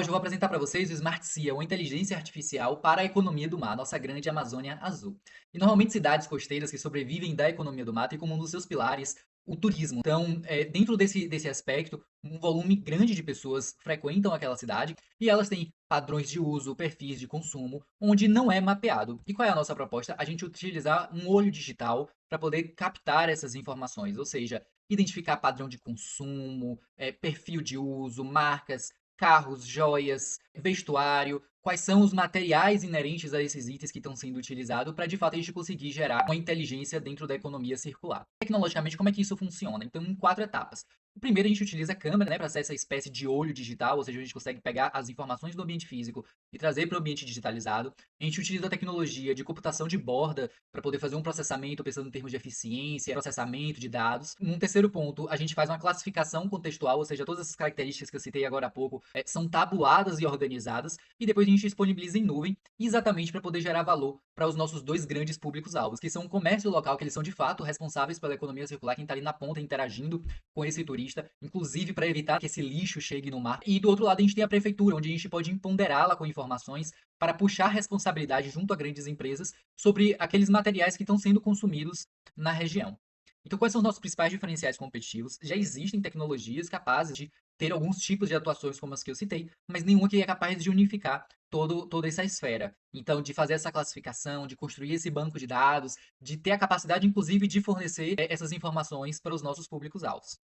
Hoje eu vou apresentar para vocês o Smart Sea, uma inteligência artificial para a economia do mar, nossa grande Amazônia Azul. E normalmente cidades costeiras que sobrevivem da economia do mar têm como um dos seus pilares o turismo. Então, dentro desse aspecto, um volume grande de pessoas frequentam aquela cidade e elas têm padrões de uso, perfis de consumo, onde não é mapeado. E qual é a nossa proposta? A gente utilizar um olho digital para poder captar essas informações, ou seja, identificar padrão de consumo, perfil de uso, marcas, carros, joias, vestuário, quais são os materiais inerentes a esses itens que estão sendo utilizados para de fato a gente conseguir gerar uma inteligência dentro da economia circular. Tecnologicamente, como é que isso funciona? Então, em 4 etapas. O primeiro, a gente utiliza a câmera, né, para ser essa espécie de olho digital, ou seja, a gente consegue pegar as informações do ambiente físico e trazer para o ambiente digitalizado. A gente utiliza a tecnologia de computação de borda para poder fazer um processamento, pensando em termos de eficiência, processamento de dados. Um terceiro ponto, a gente faz uma classificação contextual, ou seja, todas essas características que eu citei agora há pouco são tabuladas e organizadas, e depois a gente disponibiliza em nuvem, exatamente para poder gerar valor para os nossos dois grandes públicos-alvos, que são o comércio local, que eles são de fato responsáveis pela economia circular, quem está ali na ponta interagindo com esse turista, inclusive para evitar que esse lixo chegue no mar. E do outro lado a gente tem a prefeitura, onde a gente pode empoderá-la com informações para puxar responsabilidade junto a grandes empresas sobre aqueles materiais que estão sendo consumidos na região. Então, quais são os nossos principais diferenciais competitivos? Já existem tecnologias capazes de ter alguns tipos de atuações como as que eu citei, mas nenhuma que é capaz de unificar toda essa esfera. Então, de fazer essa classificação, de construir esse banco de dados, de ter a capacidade, inclusive, de fornecer essas informações para os nossos públicos-alvos.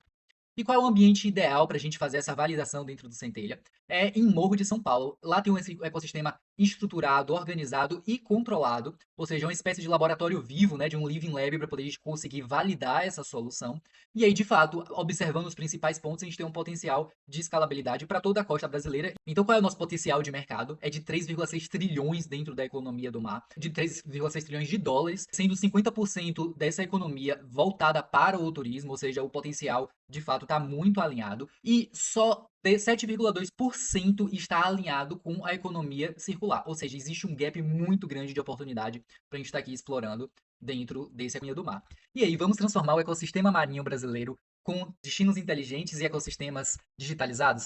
E qual é o ambiente ideal para a gente fazer essa validação dentro do Centelha? É em Morro de São Paulo. Lá tem um ecossistema estruturado, organizado e controlado, ou seja, uma espécie de laboratório vivo, né, de um living lab para poder a gente conseguir validar essa solução. E aí, de fato, observando os principais pontos, a gente tem um potencial de escalabilidade para toda a costa brasileira. Então, qual é o nosso potencial de mercado? É de 3,6 trilhões dentro da economia do mar, de 3,6 trilhões de dólares, sendo 50% dessa economia voltada para o turismo, ou seja, o potencial de fato está muito alinhado, e só 7,2% está alinhado com a economia circular. Ou seja, existe um gap muito grande de oportunidade para a gente estar aqui explorando dentro desse economia do mar. E aí, vamos transformar o ecossistema marinho brasileiro com destinos inteligentes e ecossistemas digitalizados?